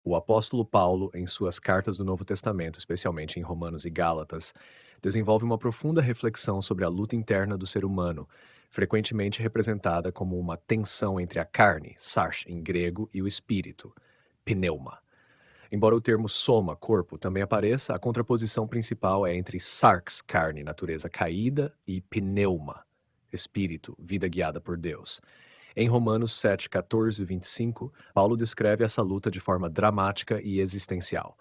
O apóstolo Paulo, em suas cartas do Novo Testamento, especialmente em Romanos e Gálatas, desenvolve uma profunda reflexão sobre a luta interna do ser humano, frequentemente representada como uma tensão entre a carne, sarx em grego, e o espírito, pneuma. Embora o termo soma, corpo, também apareça, a contraposição principal é entre sarx, carne, natureza caída, e pneuma, espírito, vida guiada por Deus. Em Romanos 7, 14 e 25, Paulo descreve essa luta de forma dramática e existencial.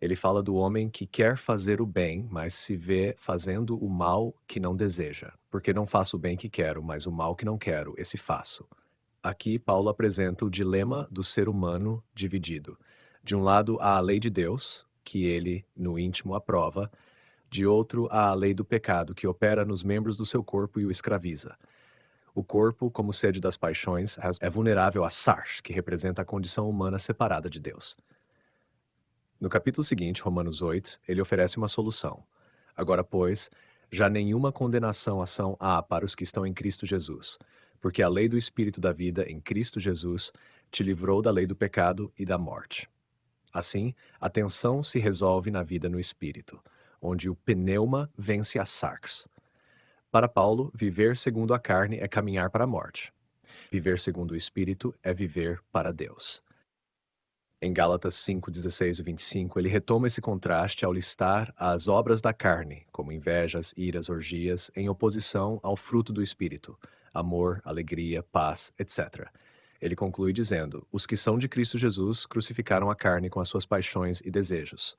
Ele fala do homem que quer fazer o bem, mas se vê fazendo o mal que não deseja. Porque não faço o bem que quero, mas o mal que não quero, esse faço. Aqui, Paulo apresenta o dilema do ser humano dividido. De um lado, há a lei de Deus, que ele, no íntimo, aprova. De outro, há a lei do pecado, que opera nos membros do seu corpo e o escraviza. O corpo, como sede das paixões, é vulnerável a sarx, que representa a condição humana separada de Deus. No capítulo seguinte, Romanos 8, ele oferece uma solução. Agora, pois, já nenhuma condenação há para os que estão em Cristo Jesus, porque a lei do Espírito da vida em Cristo Jesus te livrou da lei do pecado e da morte. Assim, a tensão se resolve na vida no Espírito, onde o pneuma vence a sarx. Para Paulo, viver segundo a carne é caminhar para a morte. Viver segundo o Espírito é viver para Deus. Em Gálatas 5, 16 e 25, ele retoma esse contraste ao listar as obras da carne, como invejas, iras, orgias, em oposição ao fruto do Espírito, amor, alegria, paz, etc. Ele conclui dizendo: os que são de Cristo Jesus crucificaram a carne com as suas paixões e desejos.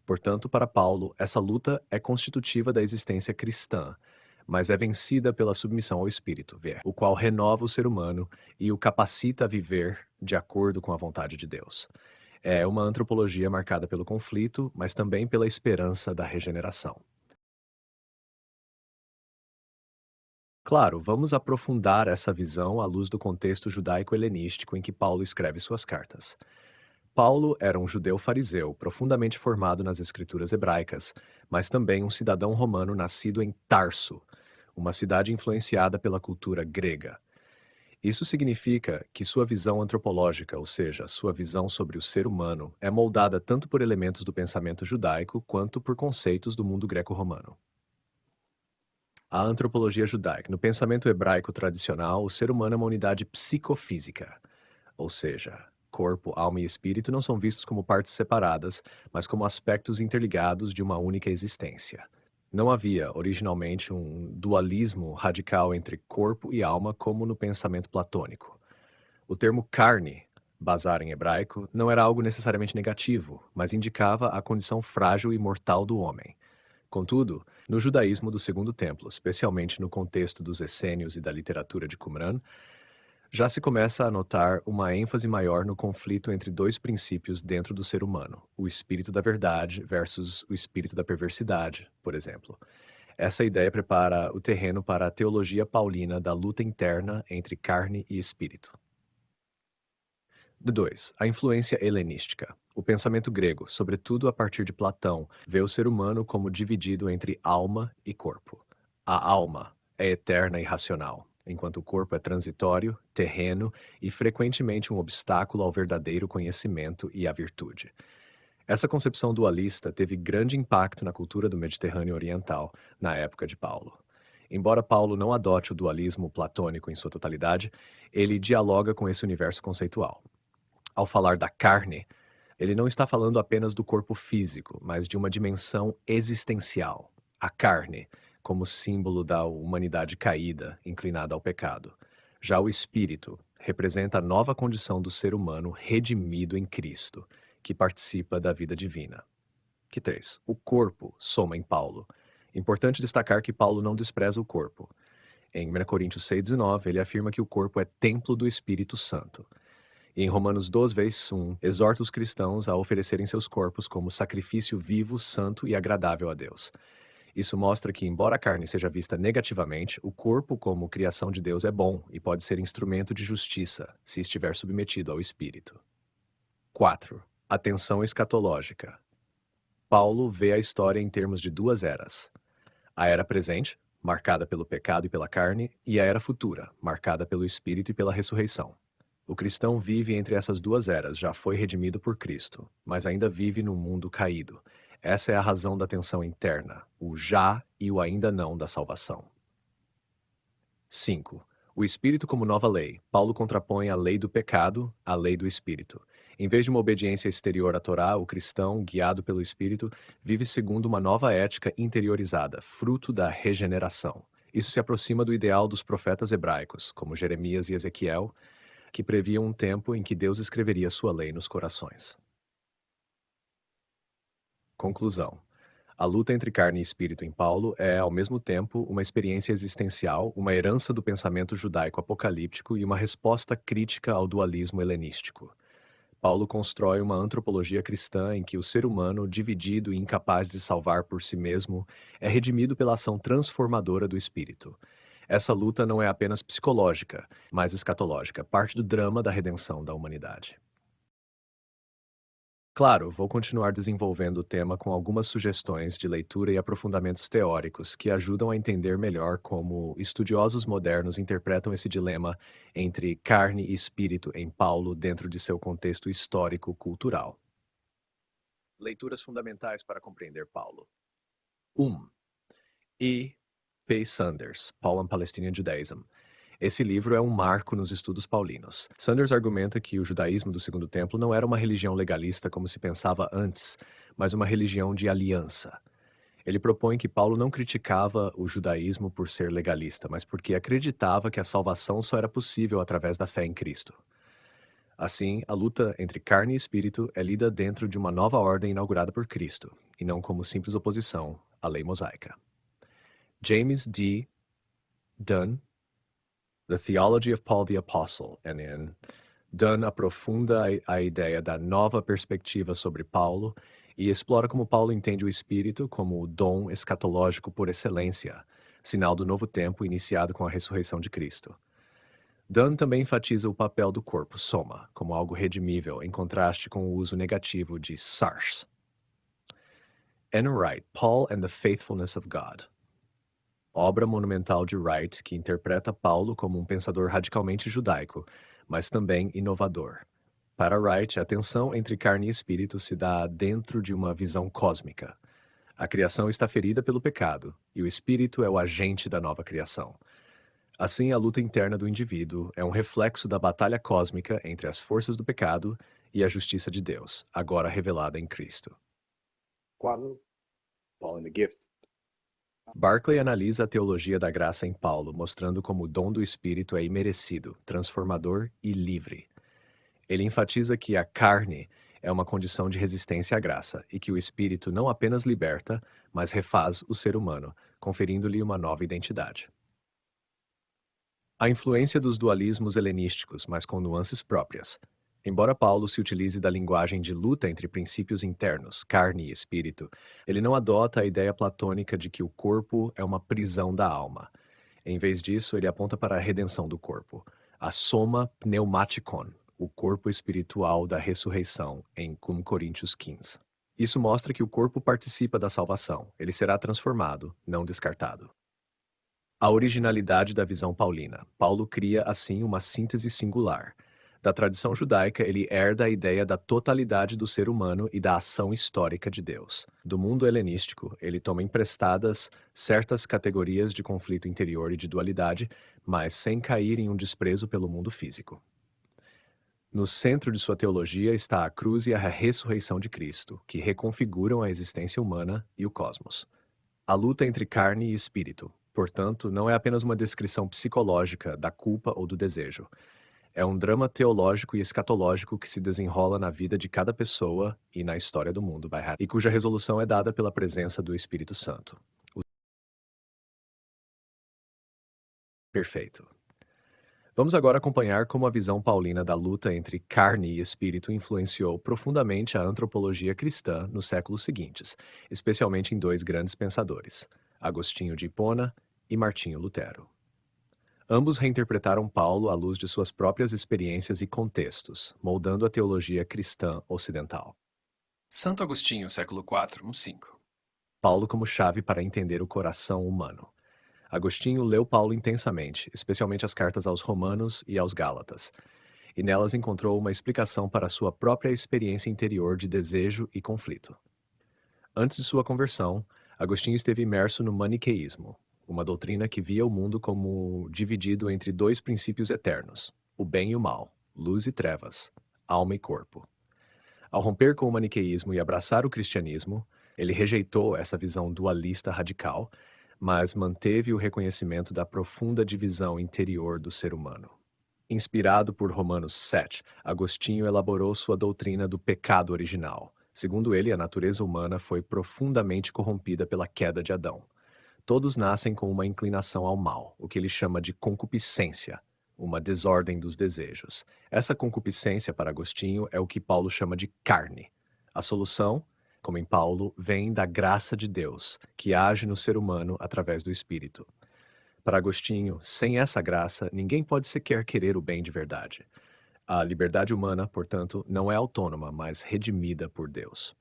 Portanto, para Paulo, essa luta é constitutiva da existência cristã, mas é vencida pela submissão ao Espírito, o qual renova o ser humano e o capacita a viver de acordo com a vontade de Deus. É uma antropologia marcada pelo conflito, mas também pela esperança da regeneração. Claro, vamos aprofundar essa visão à luz do contexto judaico-helenístico em que Paulo escreve suas cartas. Paulo era um judeu fariseu, profundamente formado nas escrituras hebraicas, mas também um cidadão romano nascido em Tarso, uma cidade influenciada pela cultura grega. Isso significa que sua visão antropológica, ou seja, sua visão sobre o ser humano, é moldada tanto por elementos do pensamento judaico quanto por conceitos do mundo greco-romano. A antropologia judaica. No pensamento hebraico tradicional, o ser humano é uma unidade psicofísica, ou seja, corpo, alma e espírito não são vistos como partes separadas, mas como aspectos interligados de uma única existência. Não havia, originalmente, um dualismo radical entre corpo e alma como no pensamento platônico. O termo carne, bazar em hebraico, não era algo necessariamente negativo, mas indicava a condição frágil e mortal do homem. Contudo, no judaísmo do Segundo Templo, especialmente no contexto dos essênios e da literatura de Qumran, já se começa a notar uma ênfase maior no conflito entre dois princípios dentro do ser humano, o espírito da verdade versus o espírito da perversidade, por exemplo. Essa ideia prepara o terreno para a teologia paulina da luta interna entre carne e espírito. 2. A influência helenística. O pensamento grego, sobretudo a partir de Platão, vê o ser humano como dividido entre alma e corpo. A alma é eterna e racional, enquanto o corpo é transitório, terreno e frequentemente um obstáculo ao verdadeiro conhecimento e à virtude. Essa concepção dualista teve grande impacto na cultura do Mediterrâneo Oriental, na época de Paulo. Embora Paulo não adote o dualismo platônico em sua totalidade, ele dialoga com esse universo conceitual. Ao falar da carne, ele não está falando apenas do corpo físico, mas de uma dimensão existencial. A carne, como símbolo da humanidade caída, inclinada ao pecado. Já o espírito representa a nova condição do ser humano redimido em Cristo, que participa da vida divina. 3. O corpo soma em Paulo. Importante destacar que Paulo não despreza o corpo. Em 1 Coríntios 6,19, ele afirma que o corpo é templo do Espírito Santo. E em Romanos 12, verso 1, exorta os cristãos a oferecerem seus corpos como sacrifício vivo, santo e agradável a Deus. Isso mostra que, embora a carne seja vista negativamente, o corpo, como criação de Deus, é bom e pode ser instrumento de justiça, se estiver submetido ao Espírito. 4. A tensão escatológica. Paulo vê a história em termos de duas eras. A era presente, marcada pelo pecado e pela carne, e a era futura, marcada pelo Espírito e pela ressurreição. O cristão vive entre essas duas eras, já foi redimido por Cristo, mas ainda vive num mundo caído. Essa é a razão da tensão interna, o já e o ainda não da salvação. 5. O Espírito como nova lei. Paulo contrapõe a lei do pecado à lei do Espírito. Em vez de uma obediência exterior à Torá, o cristão, guiado pelo Espírito, vive segundo uma nova ética interiorizada, fruto da regeneração. Isso se aproxima do ideal dos profetas hebraicos, como Jeremias e Ezequiel, que previam um tempo em que Deus escreveria sua lei nos corações. Conclusão. A luta entre carne e espírito em Paulo é, ao mesmo tempo, uma experiência existencial, uma herança do pensamento judaico-apocalíptico e uma resposta crítica ao dualismo helenístico. Paulo constrói uma antropologia cristã em que o ser humano, dividido e incapaz de salvar por si mesmo, é redimido pela ação transformadora do espírito. Essa luta não é apenas psicológica, mas escatológica, parte do drama da redenção da humanidade. Claro, vou continuar desenvolvendo o tema com algumas sugestões de leitura e aprofundamentos teóricos que ajudam a entender melhor como estudiosos modernos interpretam esse dilema entre carne e espírito em Paulo dentro de seu contexto histórico-cultural. Leituras fundamentais para compreender Paulo. 1. E. P. Sanders, Paul and Palestinian Judaism. Esse livro é um marco nos estudos paulinos. Sanders argumenta que o judaísmo do Segundo Templo não era uma religião legalista como se pensava antes, mas uma religião de aliança. Ele propõe que Paulo não criticava o judaísmo por ser legalista, mas porque acreditava que a salvação só era possível através da fé em Cristo. Assim, a luta entre carne e espírito é lida dentro de uma nova ordem inaugurada por Cristo, e não como simples oposição à lei mosaica. James D. Dunn, The Theology of Paul the Apostle, NN. Dunn aprofunda a ideia da nova perspectiva sobre Paulo e explora como Paulo entende o Espírito como o dom escatológico por excelência, sinal do novo tempo iniciado com a ressurreição de Cristo. Dunn também enfatiza o papel do corpo, soma, como algo redimível, em contraste com o uso negativo de sars. N. Wright, Paul and the Faithfulness of God. Obra monumental de Wright que interpreta Paulo como um pensador radicalmente judaico, mas também inovador. Para Wright, a tensão entre carne e espírito se dá dentro de uma visão cósmica. A criação está ferida pelo pecado, e o espírito é o agente da nova criação. Assim, a luta interna do indivíduo é um reflexo da batalha cósmica entre as forças do pecado e a justiça de Deus, agora revelada em Cristo. 4. Paul and the Gift. Barclay analisa a teologia da graça em Paulo, mostrando como o dom do Espírito é imerecido, transformador e livre. Ele enfatiza que a carne é uma condição de resistência à graça e que o Espírito não apenas liberta, mas refaz o ser humano, conferindo-lhe uma nova identidade. A influência dos dualismos helenísticos, mas com nuances próprias. Embora Paulo se utilize da linguagem de luta entre princípios internos, carne e espírito, ele não adota a ideia platônica de que o corpo é uma prisão da alma. Em vez disso, ele aponta para a redenção do corpo, a soma pneumatikon, o corpo espiritual da ressurreição, em 1 Coríntios 15. Isso mostra que o corpo participa da salvação, ele será transformado, não descartado. A originalidade da visão paulina. Paulo cria, assim, uma síntese singular. Da tradição judaica, ele herda a ideia da totalidade do ser humano e da ação histórica de Deus. Do mundo helenístico, ele toma emprestadas certas categorias de conflito interior e de dualidade, mas sem cair em um desprezo pelo mundo físico. No centro de sua teologia está a cruz e a ressurreição de Cristo, que reconfiguram a existência humana e o cosmos. A luta entre carne e espírito, portanto, não é apenas uma descrição psicológica da culpa ou do desejo. É um drama teológico e escatológico que se desenrola na vida de cada pessoa e na história do mundo, e cuja resolução é dada pela presença do Espírito Santo. Perfeito. Vamos agora acompanhar como a visão paulina da luta entre carne e espírito influenciou profundamente a antropologia cristã nos séculos seguintes, especialmente em dois grandes pensadores, Agostinho de Hipona e Martinho Lutero. Ambos reinterpretaram Paulo à luz de suas próprias experiências e contextos, moldando a teologia cristã ocidental. Santo Agostinho, século IV, 1:5. Paulo como chave para entender o coração humano. Agostinho leu Paulo intensamente, especialmente as cartas aos Romanos e aos Gálatas. e nelas encontrou uma explicação para sua própria experiência interior de desejo e conflito. Antes de sua conversão, Agostinho esteve imerso no maniqueísmo, uma doutrina que via o mundo como dividido entre dois princípios eternos, o bem e o mal, luz e trevas, alma e corpo. Ao romper com o maniqueísmo e abraçar o cristianismo, ele rejeitou essa visão dualista radical, mas manteve o reconhecimento da profunda divisão interior do ser humano. Inspirado por Romanos 7, Agostinho elaborou sua doutrina do pecado original. Segundo ele, a natureza humana foi profundamente corrompida pela queda de Adão. Todos nascem com uma inclinação ao mal, o que ele chama de concupiscência, uma desordem dos desejos. Essa concupiscência, para Agostinho, é o que Paulo chama de carne. A solução, como em Paulo, vem da graça de Deus, que age no ser humano através do Espírito. Para Agostinho, sem essa graça, ninguém pode sequer querer o bem de verdade. A liberdade humana, portanto, não é autônoma, mas redimida por Deus.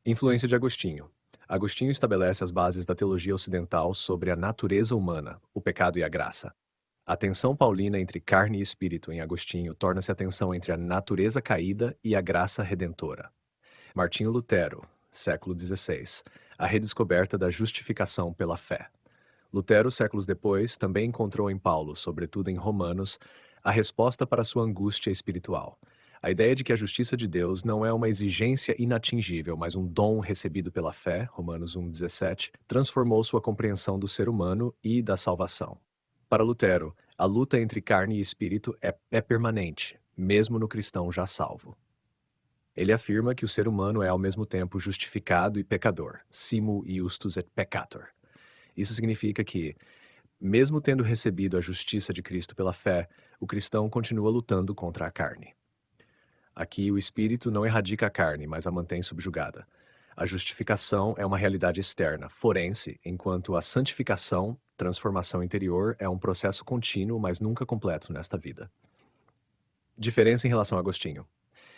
Influência de Agostinho. Agostinho estabelece as bases da teologia ocidental sobre a natureza humana, o pecado e a graça. A tensão paulina entre carne e espírito em Agostinho torna-se a tensão entre a natureza caída e a graça redentora. Martinho Lutero, século XVI, a redescoberta da justificação pela fé. Lutero, séculos depois, também encontrou em Paulo, sobretudo em Romanos, a resposta para sua angústia espiritual. A ideia de que a justiça de Deus não é uma exigência inatingível, mas um dom recebido pela fé, Romanos 1,17, transformou sua compreensão do ser humano e da salvação. Para Lutero, a luta entre carne e espírito é permanente, mesmo no cristão já salvo. Ele afirma que o ser humano é ao mesmo tempo justificado e pecador, simul iustus et peccator. Isso significa que, mesmo tendo recebido a justiça de Cristo pela fé, o cristão continua lutando contra a carne. Aqui, o espírito não erradica a carne, mas a mantém subjugada. A justificação é uma realidade externa, forense, enquanto a santificação, transformação interior, é um processo contínuo, mas nunca completo nesta vida. Diferença em relação a Agostinho.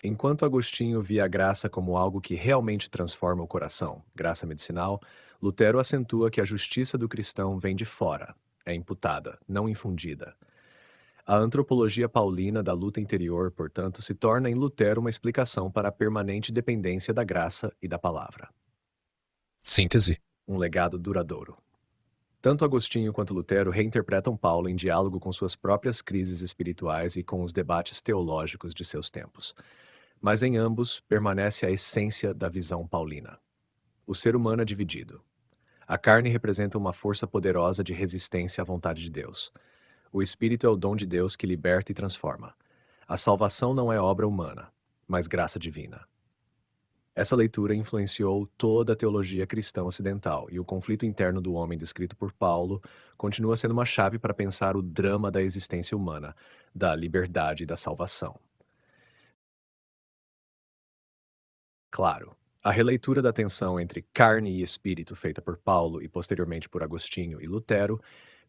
Enquanto Agostinho via a graça como algo que realmente transforma o coração, graça medicinal, Lutero acentua que a justiça do cristão vem de fora, é imputada, não infundida. A antropologia paulina da luta interior, portanto, se torna em Lutero uma explicação para a permanente dependência da graça e da palavra. Síntese. Um legado duradouro. Tanto Agostinho quanto Lutero reinterpretam Paulo em diálogo com suas próprias crises espirituais e com os debates teológicos de seus tempos. Mas em ambos permanece a essência da visão paulina. O ser humano é dividido. A carne representa uma força poderosa de resistência à vontade de Deus. O espírito é o dom de Deus que liberta e transforma. A salvação não é obra humana, mas graça divina. Essa leitura influenciou toda a teologia cristã ocidental, e o conflito interno do homem descrito por Paulo continua sendo uma chave para pensar o drama da existência humana, da liberdade e da salvação. Claro, a releitura da tensão entre carne e espírito feita por Paulo e posteriormente por Agostinho e Lutero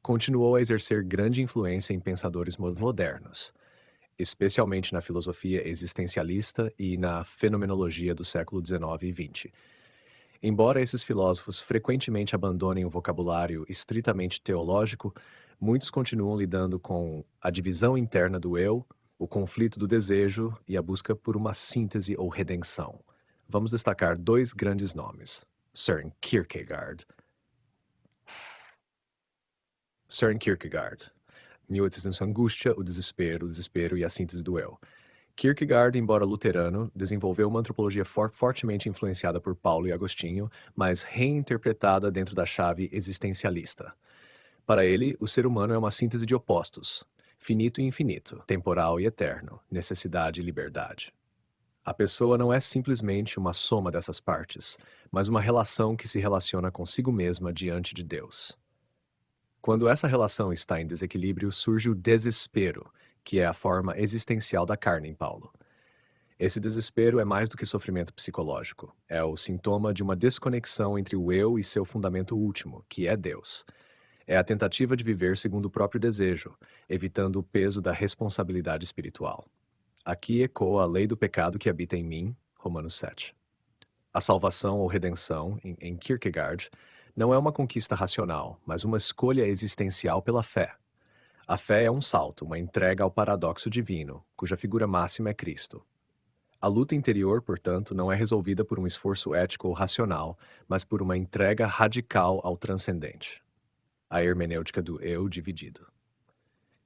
continuou a exercer grande influência em pensadores modernos, especialmente na filosofia existencialista e na fenomenologia do século XIX e XX. Embora esses filósofos frequentemente abandonem o vocabulário estritamente teológico, muitos continuam lidando com a divisão interna do eu, o conflito do desejo e a busca por uma síntese ou redenção. Vamos destacar dois grandes nomes: Søren Kierkegaard. Søren Kierkegaard, 1800 Angústia, o desespero e a síntese do eu. Kierkegaard, embora luterano, desenvolveu uma antropologia fortemente influenciada por Paulo e Agostinho, mas reinterpretada dentro da chave existencialista. Para ele, o ser humano é uma síntese de opostos, finito e infinito, temporal e eterno, necessidade e liberdade. A pessoa não é simplesmente uma soma dessas partes, mas uma relação que se relaciona consigo mesma diante de Deus. Quando essa relação está em desequilíbrio, surge o desespero, que é a forma existencial da carne em Paulo. Esse desespero é mais do que sofrimento psicológico. É o sintoma de uma desconexão entre o eu e seu fundamento último, que é Deus. É a tentativa de viver segundo o próprio desejo, evitando o peso da responsabilidade espiritual. Aqui ecoa a lei do pecado que habita em mim, Romanos 7. A salvação ou redenção, em Kierkegaard, não é uma conquista racional, mas uma escolha existencial pela fé. A fé é um salto, uma entrega ao paradoxo divino, cuja figura máxima é Cristo. A luta interior, portanto, não é resolvida por um esforço ético ou racional, mas por uma entrega radical ao transcendente. A hermenêutica do eu dividido.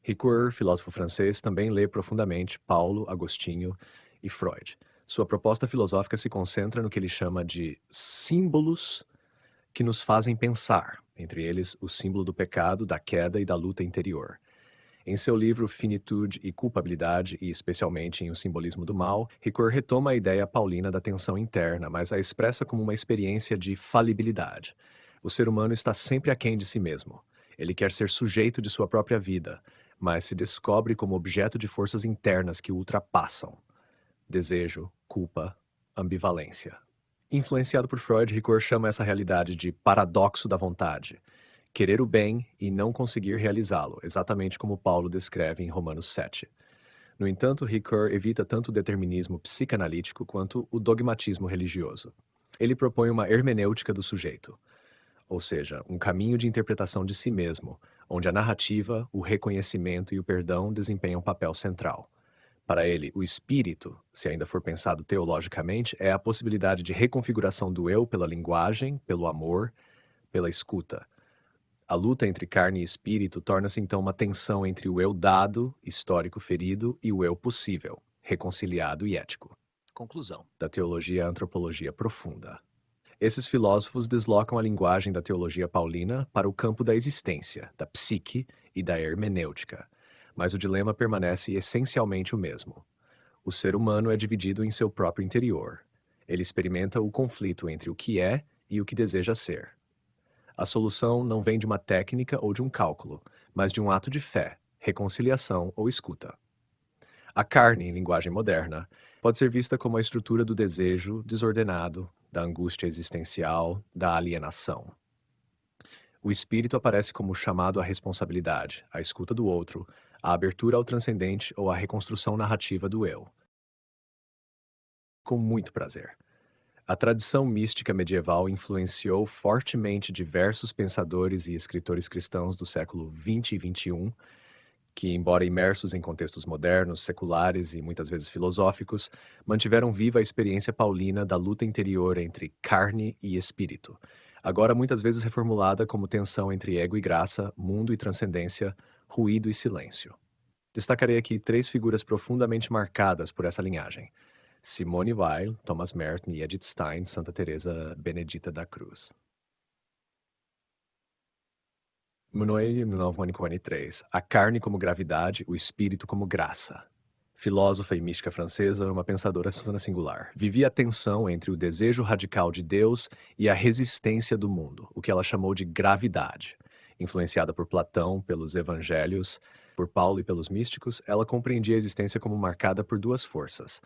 Ricoeur, filósofo francês, também lê profundamente Paulo, Agostinho e Freud. Sua proposta filosófica se concentra no que ele chama de símbolos que nos fazem pensar, entre eles o símbolo do pecado, da queda e da luta interior. Em seu livro Finitude e Culpabilidade, e especialmente em O Simbolismo do Mal, Ricoeur retoma a ideia paulina da tensão interna, mas a expressa como uma experiência de falibilidade. O ser humano está sempre aquém de si mesmo. Ele quer ser sujeito de sua própria vida, mas se descobre como objeto de forças internas que o ultrapassam. Desejo, culpa, ambivalência. Influenciado por Freud, Ricoeur chama essa realidade de paradoxo da vontade. Querer o bem e não conseguir realizá-lo, exatamente como Paulo descreve em Romanos 7. No entanto, Ricoeur evita tanto o determinismo psicanalítico quanto o dogmatismo religioso. Ele propõe uma hermenêutica do sujeito, ou seja, um caminho de interpretação de si mesmo, onde a narrativa, o reconhecimento e o perdão desempenham um papel central. Para ele, o espírito, se ainda for pensado teologicamente, é a possibilidade de reconfiguração do eu pela linguagem, pelo amor, pela escuta. A luta entre carne e espírito torna-se então uma tensão entre o eu dado, histórico ferido, e o eu possível, reconciliado e ético. Conclusão da teologia à antropologia profunda. Esses filósofos deslocam a linguagem da teologia paulina para o campo da existência, da psique e da hermenêutica. Mas o dilema permanece essencialmente o mesmo. O ser humano é dividido em seu próprio interior. Ele experimenta o conflito entre o que é e o que deseja ser. A solução não vem de uma técnica ou de um cálculo, mas de um ato de fé, reconciliação ou escuta. A carne, em linguagem moderna, pode ser vista como a estrutura do desejo desordenado, da angústia existencial, da alienação. O espírito aparece como chamado à responsabilidade, à escuta do outro, à abertura ao transcendente ou à reconstrução narrativa do eu. Com muito prazer. A tradição mística medieval influenciou fortemente diversos pensadores e escritores cristãos do século XX e XXI, que, embora imersos em contextos modernos, seculares e muitas vezes filosóficos, mantiveram viva a experiência paulina da luta interior entre carne e espírito, agora muitas vezes reformulada como tensão entre ego e graça, mundo e transcendência, ruído e silêncio. Destacarei aqui 3 figuras profundamente marcadas por essa linhagem: Simone Weil, Thomas Merton e Edith Stein, Santa Teresa Benedita da Cruz. Monnoye, 1943. A carne como gravidade, o espírito como graça. Filósofa e mística francesa, uma pensadora singular. Vivia a tensão entre o desejo radical de Deus e a resistência do mundo, o que ela chamou de gravidade. Influenciada por Platão, pelos evangelhos, por Paulo e pelos místicos, ela compreendia a existência como marcada por 2 forças: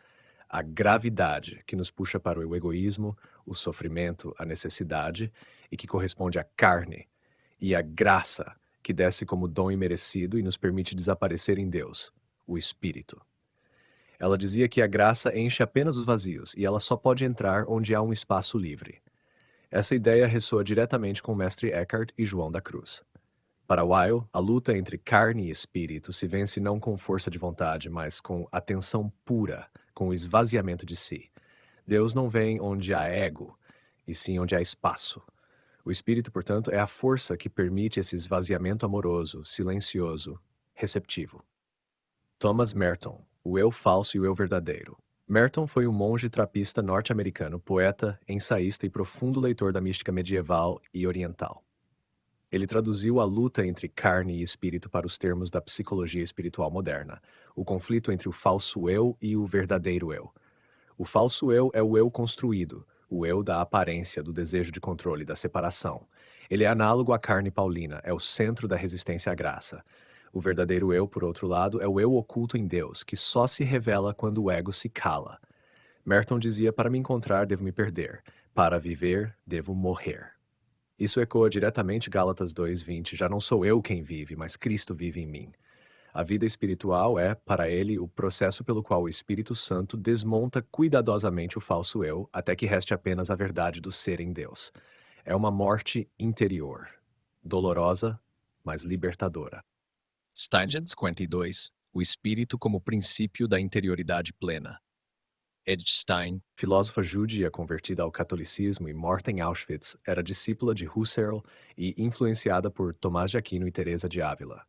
a gravidade, que nos puxa para o egoísmo, o sofrimento, a necessidade, e que corresponde à carne, e a graça, que desce como dom imerecido e nos permite desaparecer em Deus, o Espírito. Ela dizia que a graça enche apenas os vazios e ela só pode entrar onde há um espaço livre. Essa ideia ressoa diretamente com o mestre Eckhart e João da Cruz. Para Weil, a luta entre carne e espírito se vence não com força de vontade, mas com atenção pura, com o esvaziamento de si. Deus não vem onde há ego, e sim onde há espaço. O espírito, portanto, é a força que permite esse esvaziamento amoroso, silencioso, receptivo. Thomas Merton, o eu falso e o eu verdadeiro. Merton foi um monge trapista norte-americano, poeta, ensaísta e profundo leitor da mística medieval e oriental. Ele traduziu a luta entre carne e espírito para os termos da psicologia espiritual moderna, o conflito entre o falso eu e o verdadeiro eu. O falso eu é o eu construído, o eu da aparência, do desejo de controle, da separação. Ele é análogo à carne paulina, é o centro da resistência à graça. O verdadeiro eu, por outro lado, é o eu oculto em Deus, que só se revela quando o ego se cala. Merton dizia: para me encontrar, devo me perder. Para viver, devo morrer. Isso ecoa diretamente Gálatas 2:20. Já não sou eu quem vive, mas Cristo vive em mim. A vida espiritual é, para ele, o processo pelo qual o Espírito Santo desmonta cuidadosamente o falso eu, até que reste apenas a verdade do ser em Deus. É uma morte interior, dolorosa, mas libertadora. Steingen 52. O espírito como princípio da interioridade plena. Edith Stein, filósofa judia convertida ao catolicismo e morta em Auschwitz, era discípula de Husserl e influenciada por Tomás de Aquino e Teresa de Ávila.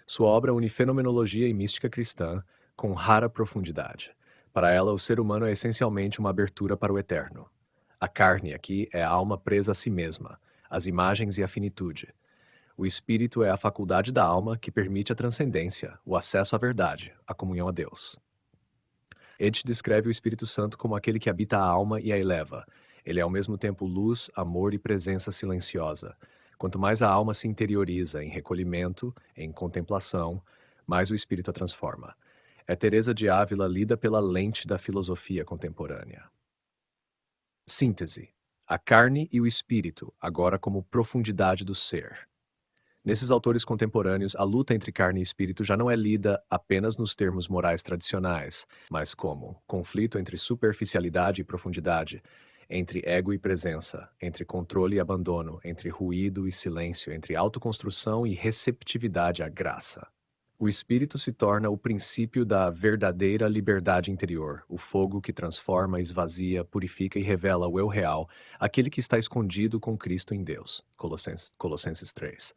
Sua obra une fenomenologia e mística cristã com rara profundidade. Para ela, o ser humano é essencialmente uma abertura para o eterno. A carne aqui é a alma presa a si mesma, as imagens e a finitude. O espírito é a faculdade da alma que permite a transcendência, o acesso à verdade, a comunhão a Deus. Edith descreve o Espírito Santo como aquele que habita a alma e a eleva. Ele é ao mesmo tempo luz, amor e presença silenciosa. Quanto mais a alma se interioriza em recolhimento, em contemplação, mais o espírito a transforma. É Teresa de Ávila lida pela lente da filosofia contemporânea. Síntese. A carne e o espírito, agora como profundidade do ser. Nesses autores contemporâneos, a luta entre carne e espírito já não é lida apenas nos termos morais tradicionais, mas como conflito entre superficialidade e profundidade, entre ego e presença, entre controle e abandono, entre ruído e silêncio, entre autoconstrução e receptividade à graça. O espírito se torna o princípio da verdadeira liberdade interior, o fogo que transforma, esvazia, purifica e revela o eu real, aquele que está escondido com Cristo em Deus. Colossenses 3.